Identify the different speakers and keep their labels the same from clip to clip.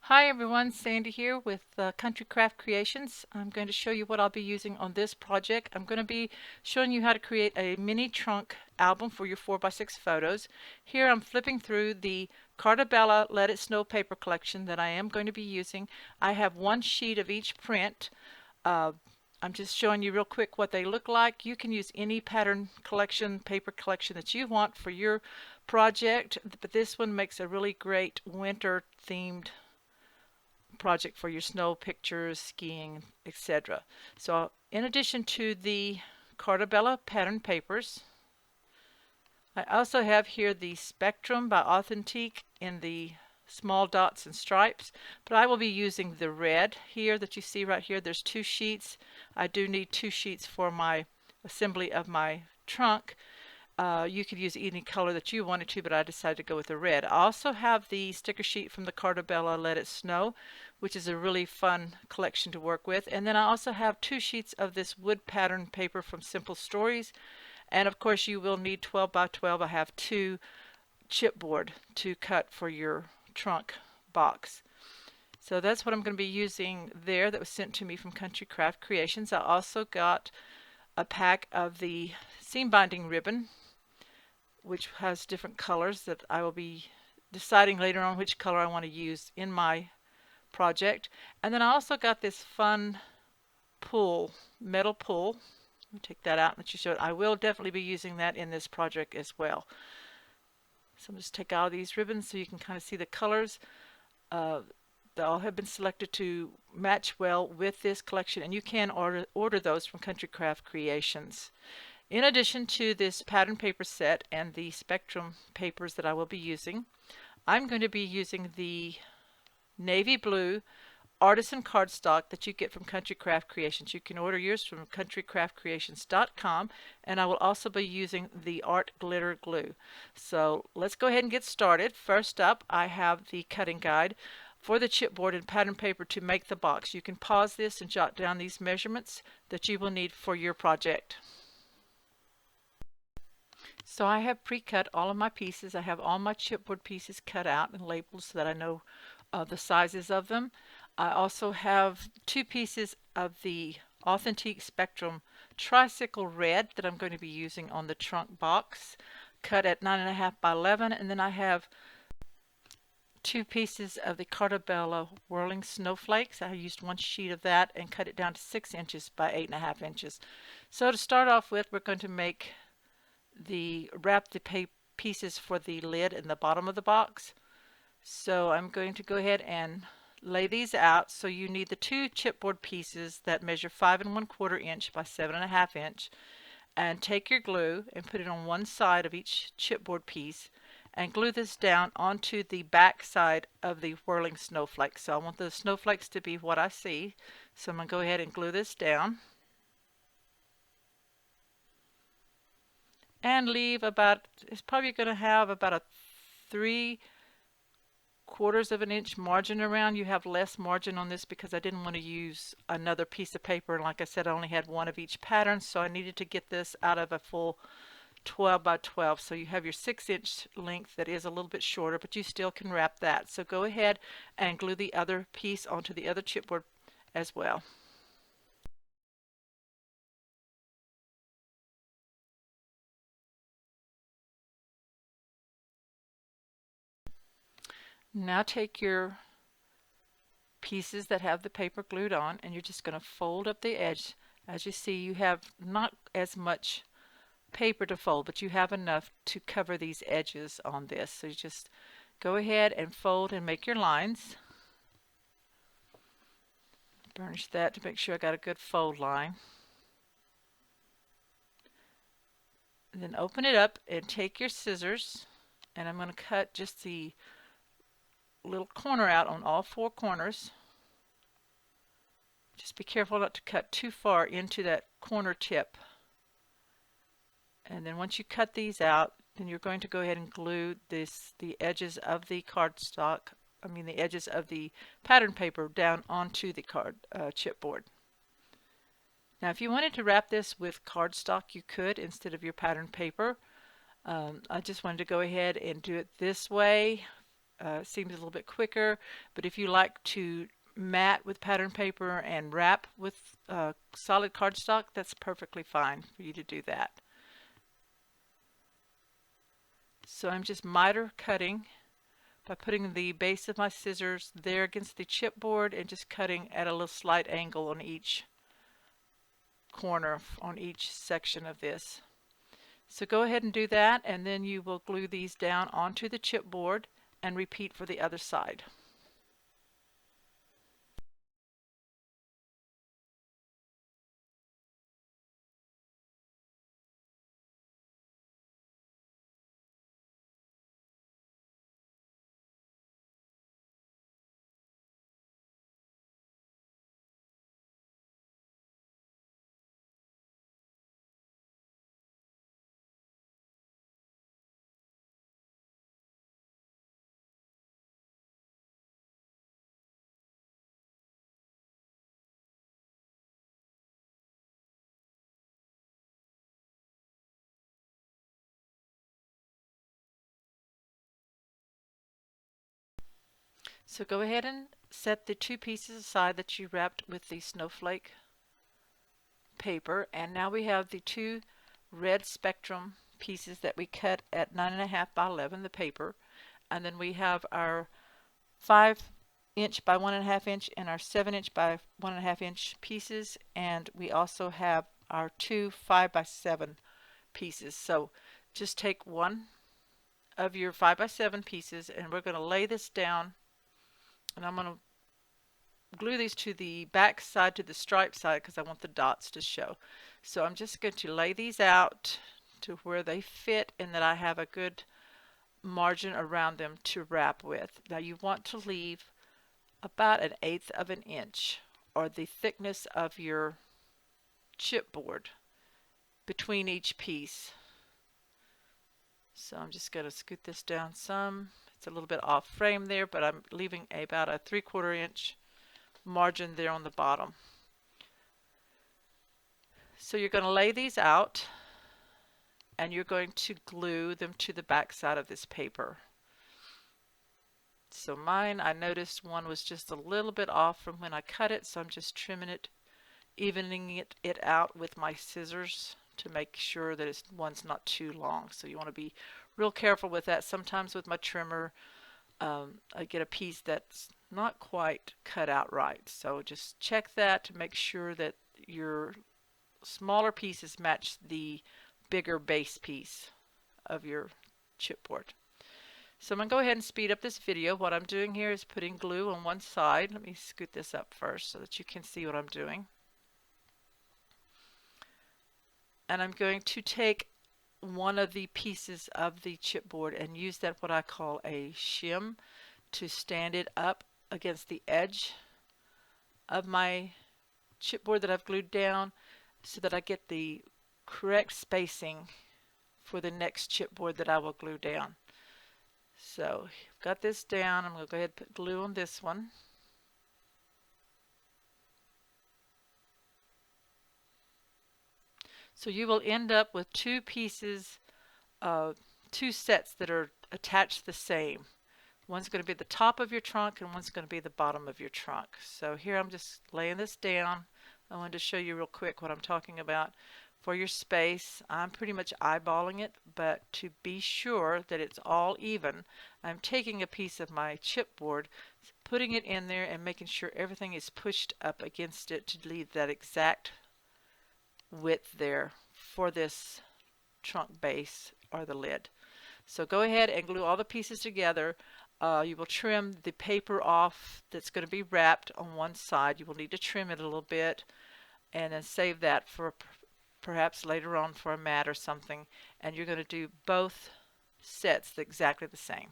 Speaker 1: Hi everyone, Sandy here with Country Craft Creations. I'm going to show you what I'll be using on this project. I'm going to be showing you how to create a mini trunk album for your 4x6 photos. Here I'm flipping through the Cartabella Let It Snow paper collection that I am going to be using. I have one sheet of each print. Uh, I'm just showing you real quick what they look like. You can use any pattern collection, paper collection that you want for your project, but this one makes a really great winter themed project for your snow pictures, skiing, etc. So in addition to the Cartabella pattern papers, I also have here the Spectrum by Authentique in the small dots and stripes, but I will be using the red here that you see right here. There's two sheets. I do need two sheets for my assembly of my trunk. You could use any color that you wanted to, but I decided to go with the red. I also have the sticker sheet from the Cartabella Let It Snow, which is a really fun collection to work with. And then I also have two sheets of this wood pattern paper from Simple Stories. And of course you will need 12 by 12. I have two chipboard to cut for your trunk box. So that's what I'm going to be using there that was sent to me from Country Craft Creations. I also got a pack of the seam binding ribbon, which has different colors that I will be deciding later on which color I want to use in my project. And then I also got this fun pull, metal pull. Let me take that out and let you show it. I will definitely be using that in this project as well. So I'm just take out these ribbons so you can kind of see the colors. They all have been selected to match well with this collection, and you can order those from Country Craft Creations. In addition to this pattern paper set and the Spectrum papers that I will be using, I'm going to be using the navy blue artisan cardstock that you get from Country Craft Creations. You can order yours from countrycraftcreations.com, and I will also be using the art glitter glue. So let's go ahead and get started. First up, I have the cutting guide for the chipboard and pattern paper to make the box. You can pause this and jot down these measurements that you will need for your project. So I have pre-cut all of my pieces. I have all my chipboard pieces cut out and labeled so that I know the sizes of them. I also have two pieces of the Authentique Spectrum Tricycle Red that I'm going to be using on the trunk box, cut at 9.5 by 11, and then I have two pieces of the Cartabella Whirling Snowflakes. I used one sheet of that and cut it down to 6 inches by 8.5 inches. So to start off with, we're going to wrap the pieces for the lid in the bottom of the box. So I'm going to go ahead and lay these out. So you need the two chipboard pieces that measure 5 1/4 inch by 7.5 inch, and take your glue and put it on one side of each chipboard piece and glue this down onto the back side of the whirling snowflake. So I want the snowflakes to be what I see. So I'm going to go ahead and glue this down and leave about, it's probably going to have about a 3/4 of an inch margin around. You have less margin on this because I didn't want to use another piece of paper, and like I said, I only had one of each pattern, so I needed to get this out of a full 12 by 12. So you have your 6-inch length that is a little bit shorter, but you still can wrap that. So go ahead and glue the other piece onto the other chipboard as well. Now take your pieces that have the paper glued on, and you're just going to fold up the edge. As you see, you have not as much paper to fold, but you have enough to cover these edges on this. So you just go ahead and fold and make your lines. Burnish that to make sure I got a good fold line. And then open it up and take your scissors, and I'm going to cut just the little corner out on all 4 corners. Just be careful not to cut too far into that corner tip. And then once you cut these out, then you're going to go ahead and glue the edges of the the edges of the pattern paper down onto the chipboard. Now if you wanted to wrap this with cardstock, you could instead of your pattern paper. I just wanted to go ahead and do it this way seems a little bit quicker, but if you like to mat with pattern paper and wrap with solid cardstock, that's perfectly fine for you to do that. So I'm just miter cutting by putting the base of my scissors there against the chipboard and just cutting at a little slight angle on each corner on each section of this. So go ahead and do that, and then you will glue these down onto the chipboard and repeat for the other side. So go ahead and set the two pieces aside that you wrapped with the snowflake paper, and now we have the two red spectrum pieces that we cut at 9.5 by 11, the paper, and then we have our 5" by 1.5" and our 7" by 1.5" pieces, and we also have our two 5 by 7 pieces. So just take one of your 5 by 7 pieces, and we're going to lay this down, and I'm going to glue these to the back side, to the stripe side, because I want the dots to show. So I'm just going to lay these out to where they fit and that I have a good margin around them to wrap with. Now you want to leave about 1/8 of an inch, or the thickness of your chipboard, between each piece. So I'm just going to scoot this down some. It's a little bit off frame there, but I'm leaving about a 3/4 inch margin there on the bottom. So you're going to lay these out, and you're going to glue them to the back side of this paper. So mine, I noticed one was just a little bit off from when I cut it, so I'm just trimming it, evening it out with my scissors to make sure that one's not too long. So you want to be real careful with that. Sometimes with my trimmer, I get a piece that's not quite cut out right. So just check that to make sure that your smaller pieces match the bigger base piece of your chipboard. So I'm going to go ahead and speed up this video. What I'm doing here is putting glue on one side. Let me scoot this up first so that you can see what I'm doing. And I'm going to take one of the pieces of the chipboard and use that, what I call a shim, to stand it up against the edge of my chipboard that I've glued down, so that I get the correct spacing for the next chipboard that I will glue down. So I've got this down. I'm going to go ahead and put glue on this one. So you will end up with two pieces, two sets that are attached the same. One's going to be the top of your trunk and one's going to be the bottom of your trunk. So here I'm just laying this down. I wanted to show you real quick what I'm talking about. For your space, I'm pretty much eyeballing it, but to be sure that it's all even, I'm taking a piece of my chipboard, putting it in there and making sure everything is pushed up against it to leave that exact width there for this trunk base or the lid. So go ahead and glue all the pieces together. You will trim the paper off that's going to be wrapped on one side. You will need to trim it a little bit and then save that for perhaps later on for a mat or something. And you're going to do both sets exactly the same.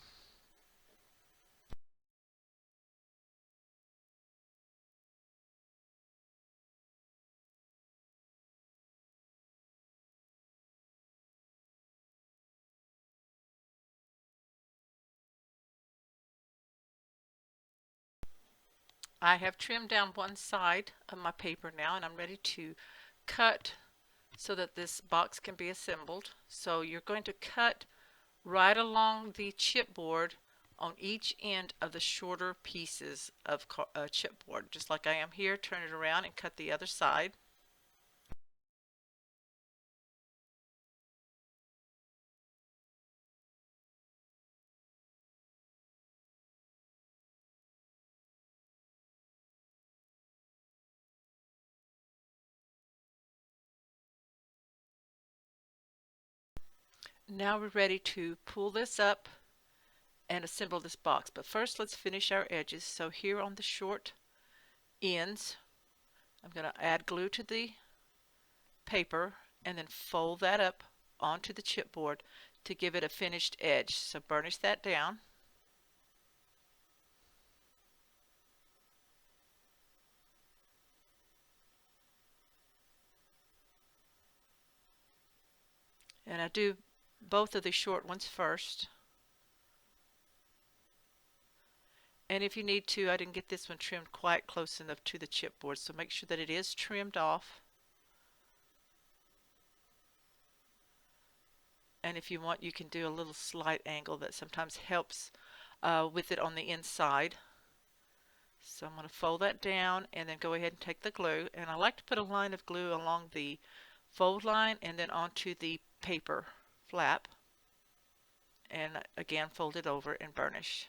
Speaker 1: I have trimmed down one side of my paper now, and I'm ready to cut so that this box can be assembled. So you're going to cut right along the chipboard on each end of the shorter pieces of chipboard, just like I am here. Turn it around and cut the other side. Now we're ready to pull this up and assemble this box. But first let's finish our edges. So here on the short ends, I'm going to add glue to the paper and then fold that up onto the chipboard to give it a finished edge. So burnish that down. And I do both of the short ones first. And if you need to, I didn't get this one trimmed quite close enough to the chipboard, so make sure that it is trimmed off. And if you want, you can do a little slight angle that sometimes helps with it on the inside. So I'm going to fold that down and then go ahead and take the glue. And I like to put a line of glue along the fold line and then onto the paper flap. And again, fold it over and burnish.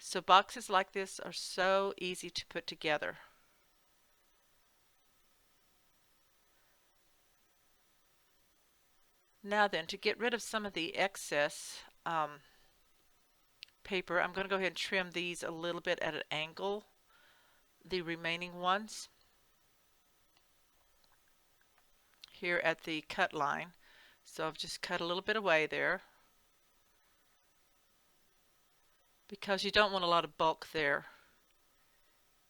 Speaker 1: So boxes like this are so easy to put together. Now then, to get rid of some of the excess paper, I'm going to go ahead and trim these a little bit at an angle, the remaining ones, here at the cut line. So I've just cut a little bit away there, because you don't want a lot of bulk there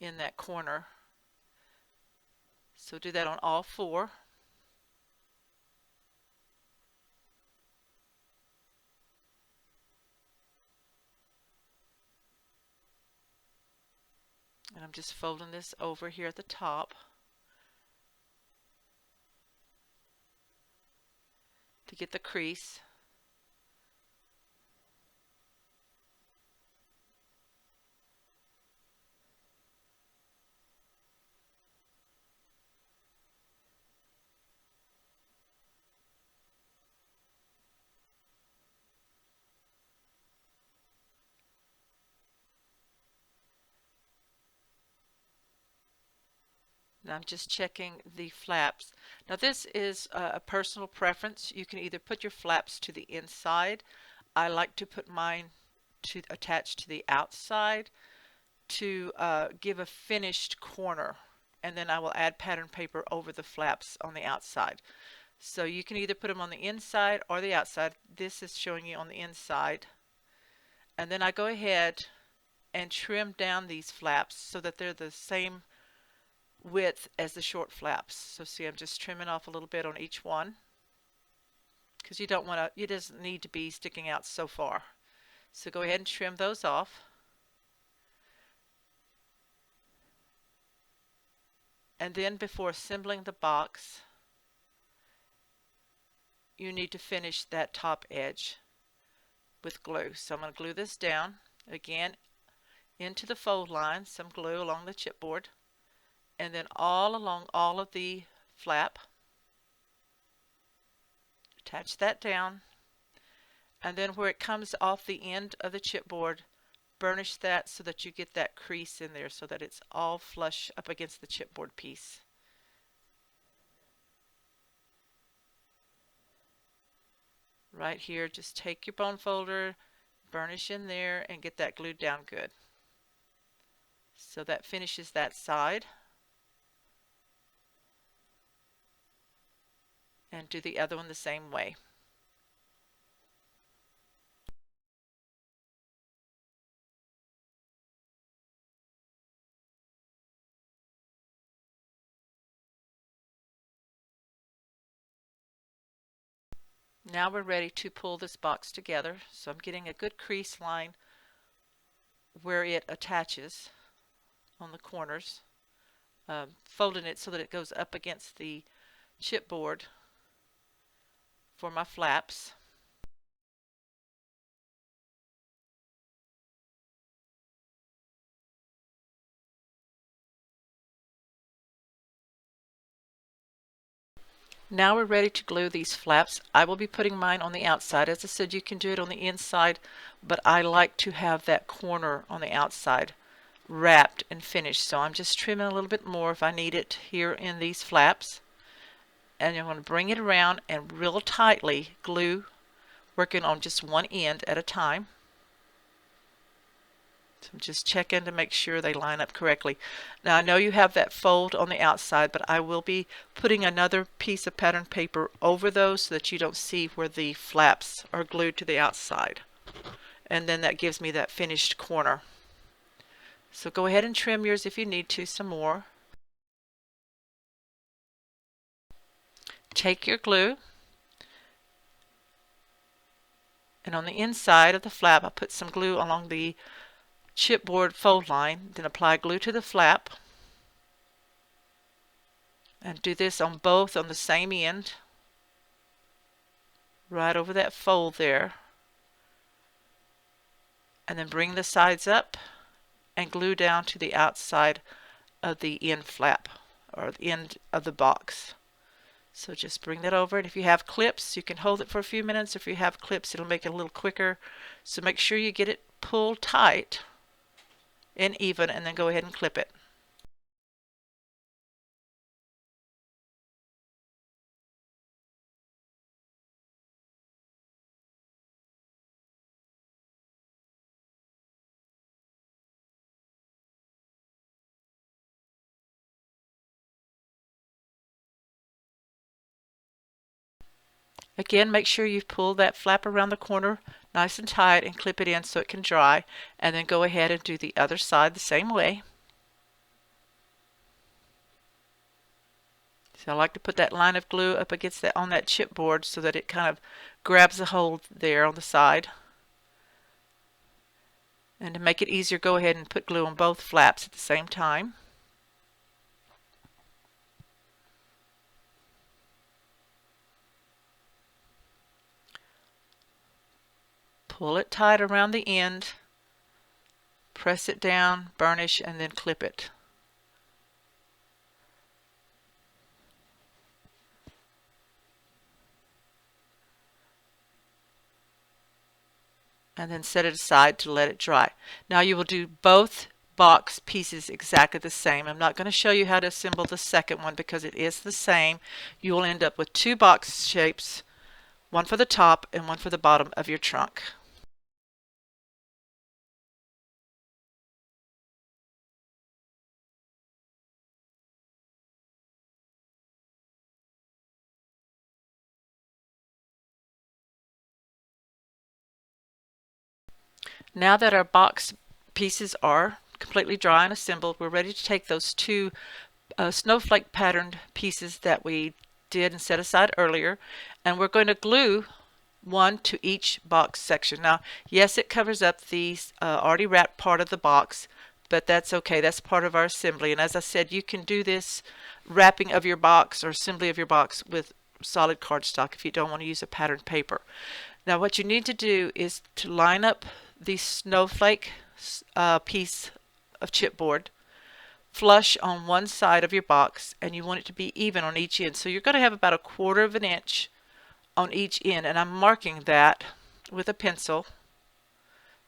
Speaker 1: in that corner. So do that on all four. And I'm just folding this over here at the top to get the crease. And I'm just checking the flaps. Now this is a personal preference. You can either put your flaps to the inside. I like to put mine to attach to the outside to give a finished corner, and then I will add pattern paper over the flaps on the outside. So you can either put them on the inside or the outside. This is showing you on the inside. And then I go ahead and trim down these flaps so that they're the same width as the short flaps. So see, I'm just trimming off a little bit on each one, because you don't want to, it doesn't need to be sticking out so far. So go ahead and trim those off. And then before assembling the box, you need to finish that top edge with glue. So I'm going to glue this down again into the fold line, some glue along the chipboard, and then all along all of the flap. Attach that down, and then where it comes off the end of the chipboard, burnish that so that you get that crease in there so that it's all flush up against the chipboard piece. Right here, just take your bone folder, burnish in there, and get that glued down good. So that finishes that side. And do the other one the same way. Now we're ready to pull this box together. So I'm getting a good crease line where it attaches on the corners, folding it so that it goes up against the chipboard for my flaps. Now we're ready to glue these flaps. I will be putting mine on the outside. As I said, you can do it on the inside, but I like to have that corner on the outside wrapped and finished. So I'm just trimming a little bit more if I need it here in these flaps. And you're going to bring it around and real tightly glue, working on just one end at a time. So I'm just checking to make sure they line up correctly. Now I know you have that fold on the outside, but I will be putting another piece of pattern paper over those so that you don't see where the flaps are glued to the outside. And then that gives me that finished corner. So go ahead and trim yours if you need to some more. Take your glue, and on the inside of the flap I put some glue along the chipboard fold line, then apply glue to the flap, and do this on both on the same end, right over that fold there, and then bring the sides up and glue down to the outside of the end flap or the end of the box. So just bring that over, and if you have clips you can hold it for a few minutes. If you have clips it'll make it a little quicker, so make sure you get it pulled tight and even, and then go ahead and clip it. Again, make sure you pull that flap around the corner nice and tight and clip it in so it can dry, and then go ahead and do the other side the same way. So I like to put that line of glue up against that on that chipboard so that it kind of grabs a hold there on the side. And to make it easier, go ahead and put glue on both flaps at the same time. Pull it tight around the end, press it down, burnish, and then clip it. And then set it aside to let it dry. Now you will do both box pieces exactly the same. I'm not going to show you how to assemble the second one because it is the same. You will end up with two box shapes, one for the top and one for the bottom of your trunk. Now that our box pieces are completely dry and assembled, we're ready to take those two snowflake patterned pieces that we did and set aside earlier, and we're going to glue one to each box section. Now, yes, it covers up the already wrapped part of the box, but that's okay. That's part of our assembly. And as I said, you can do this wrapping of your box or assembly of your box with solid cardstock if you don't want to use a patterned paper. Now, what you need to do is to line up the snowflake piece of chipboard flush on one side of your box, and you want it to be even on each end. So you're going to have about 1/4 of an inch on each end, and I'm marking that with a pencil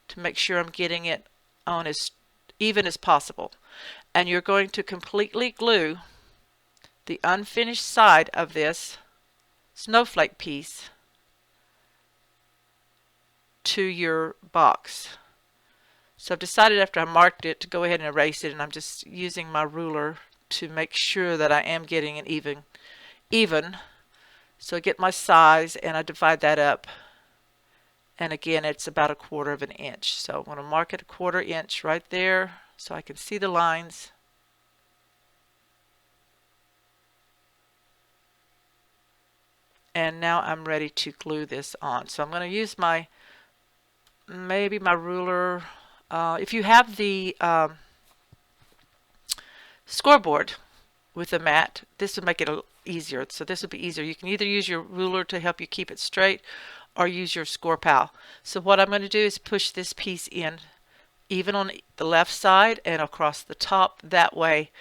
Speaker 1: to make sure I'm getting it on as even as possible. And you're going to completely glue the unfinished side of this snowflake piece to your box. So I've decided after I marked it to go ahead and erase it, and I'm just using my ruler to make sure that I am getting it even. So I get my size and I divide that up, and again it's about 1/4 of an inch. So I'm going to mark it 1/4 inch right there so I can see the lines. And now I'm ready to glue this on. So I'm going to use maybe my ruler. If you have the scoreboard with a mat, this would make it easier. So this would be easier. You can either use your ruler to help you keep it straight or use your score pal. So what I'm going to do is push this piece in even on the left side and across the top. That way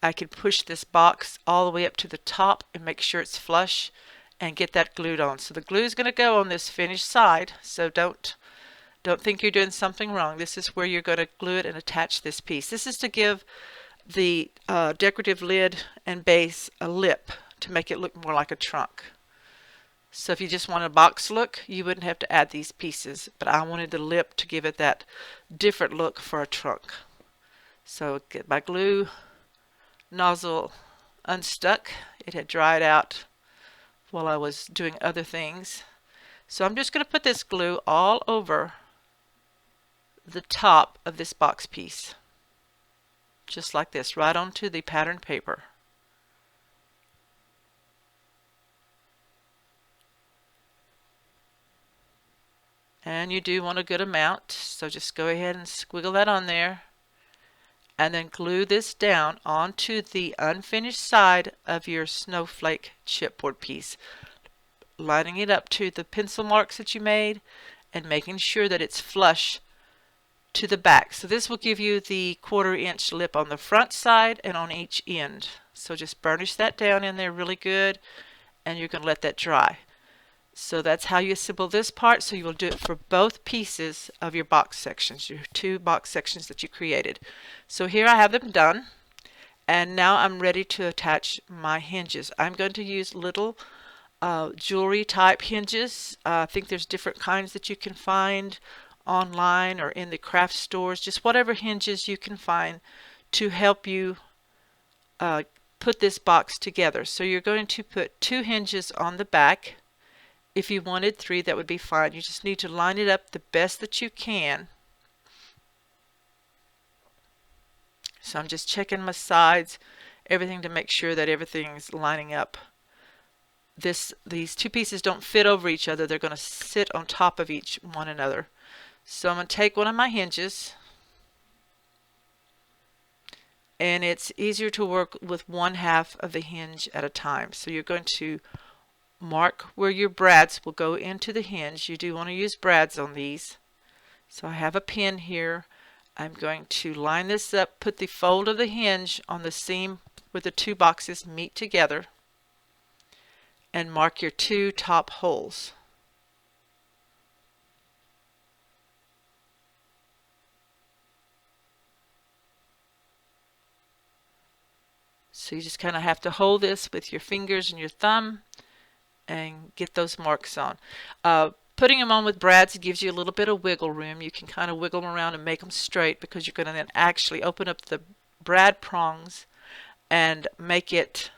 Speaker 1: I can push this box all the way up to the top and make sure it's flush and get that glued on. So the glue is going to go on this finished side, so don't think you're doing something wrong. This is where you're going to glue it and attach this piece. This is to give the decorative lid and base a lip to make it look more like a trunk. So if you just want a box look, you wouldn't have to add these pieces, but I wanted the lip to give it that different look for a trunk. So get my glue nozzle unstuck. It had dried out while I was doing other things. So I'm just going to put this glue all over the top of this box piece, just like this, right onto the pattern paper. And you do want a good amount, so just go ahead and squiggle that on there and then glue this down onto the unfinished side of your snowflake chipboard piece, lining it up to the pencil marks that you made and making sure that it's flush to the back. So this will give you the 1/4 inch lip on the front side and on each end. So just burnish that down in there really good, and you're going to let that dry. So that's how you assemble this part. So you will do it for both pieces of your box sections, your 2 box sections that you created. So here I have them done, and now I'm ready to attach my hinges. I'm going to use little jewelry type hinges. I think there's different kinds that you can find online or in the craft stores, just whatever hinges you can find to help you put this box together. So you're going to put 2 hinges on the back. If you wanted 3, that would be fine. You just need to line it up the best that you can. So I'm just checking my sides, everything to make sure that everything's lining up. These 2 pieces don't fit over each other. They're going to sit on top of each one another. So I'm going to take one of my hinges, and it's easier to work with 1/2 of the hinge at a time. So you're going to mark where your brads will go into the hinge. You do want to use brads on these. So I have a pin here. I'm going to line this up, put the fold of the hinge on the seam where the 2 boxes meet together, and mark your 2 top holes. So you just kind of have to hold this with your fingers and your thumb and get those marks on. Putting them on with brads gives you a little bit of wiggle room. You can kind of wiggle them around and make them straight, because you're going to then actually open up the brad prongs and make it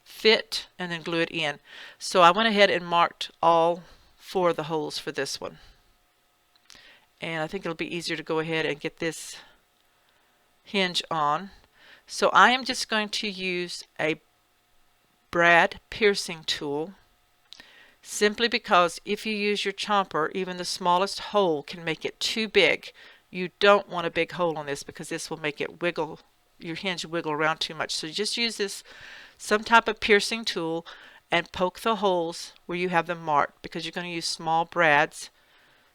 Speaker 1: fit and then glue it in. So I went ahead and marked all 4 of the holes for this one. And I think it'll be easier to go ahead and get this hinge on. So I am just going to use a brad piercing tool, simply because if you use your chomper, even the smallest hole can make it too big. You don't want a big hole on this, because this will make it wiggle, your hinge wiggle around too much. So you just use this, some type of piercing tool, and poke the holes where you have them marked, because you're going to use small brads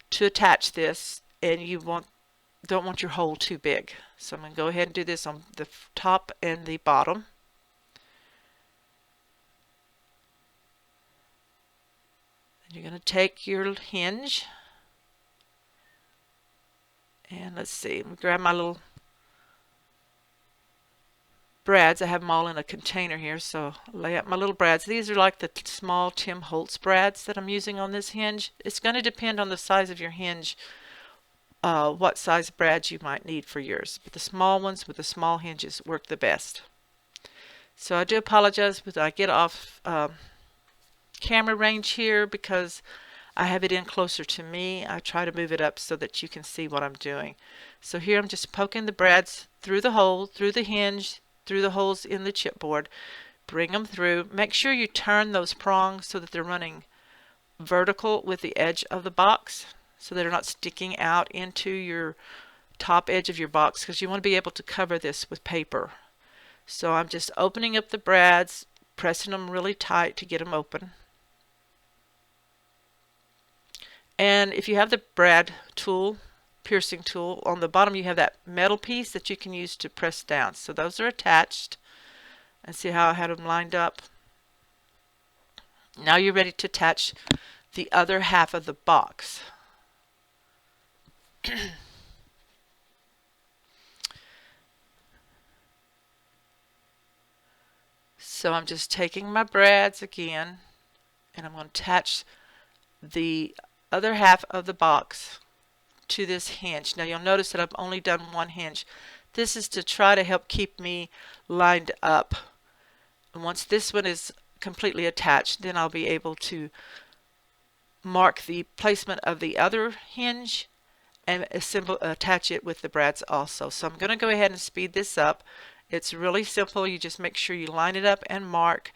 Speaker 1: to attach this, and you don't want your hole too big. So I'm going to go ahead and do this on the top and the bottom. You're going to take your hinge, and let's see, I'm going to grab my little brads. I have them all in a container here, so I'll lay out my little brads. These are like the small Tim Holtz brads that I'm using on this hinge. It's going to depend on the size of your hinge, what size brads you might need for yours, but the small ones with the small hinges work the best. So I do apologize, but I get off camera range here because I have it in closer to me. I try to move it up so that you can see what I'm doing. So here I'm just poking the brads through the hole, through the hinge, through the holes in the chipboard. Bring them through. Make sure you turn those prongs so that they're running vertical with the edge of the box, so they're not sticking out into your top edge of your box, because you want to be able to cover this with paper. So I'm just opening up the brads, pressing them really tight to get them open. And if you have the brad tool, piercing tool, on the bottom you have that metal piece that you can use to press down. So those are attached. And see how I had them lined up? Now you're ready to attach the other half of the box. So I'm just taking my brads again, and I'm going to attach the other half of the box to this hinge. Now you'll notice that I've only done one hinge. This is to try to help keep me lined up. And once this one is completely attached, then I'll be able to mark the placement of the other hinge and attach it with the brads also. So I'm going to go ahead and speed this up. It's really simple. You just make sure you line it up and mark.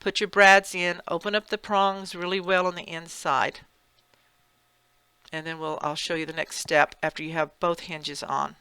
Speaker 1: Put your brads in. Open up the prongs really well on the inside. And then I'll show you the next step after you have both hinges on.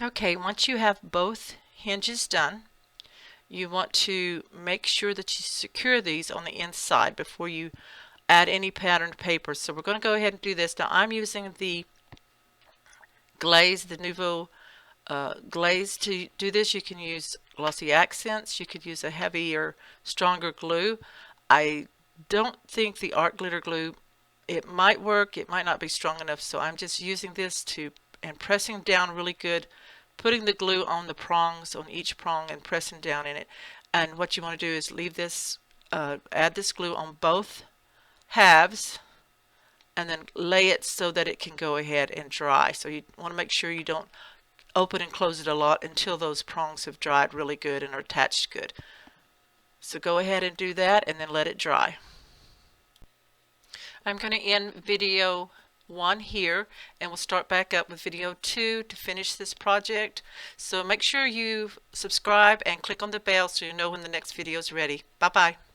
Speaker 1: Okay, once you have both hinges done, you want to make sure that you secure these on the inside before you add any patterned paper. So we're going to go ahead and do this. Now I'm using the glaze, the Nouveau glaze to do this. You can use glossy accents. You could use a heavier, stronger glue. I don't think the art glitter glue, it might work, it might not be strong enough, so I'm just using this and pressing down really good, putting the glue on the prongs, on each prong, and pressing down in it. And what you want to do is leave this, add this glue on both halves, and then lay it so that it can go ahead and dry. So you want to make sure you don't open and close it a lot until those prongs have dried really good and are attached good. So go ahead and do that and then let it dry. I'm going to end video 1 here, and we'll start back up with video 2 to finish this project. So make sure you subscribe and click on the bell so you know when the next video is ready. Bye bye.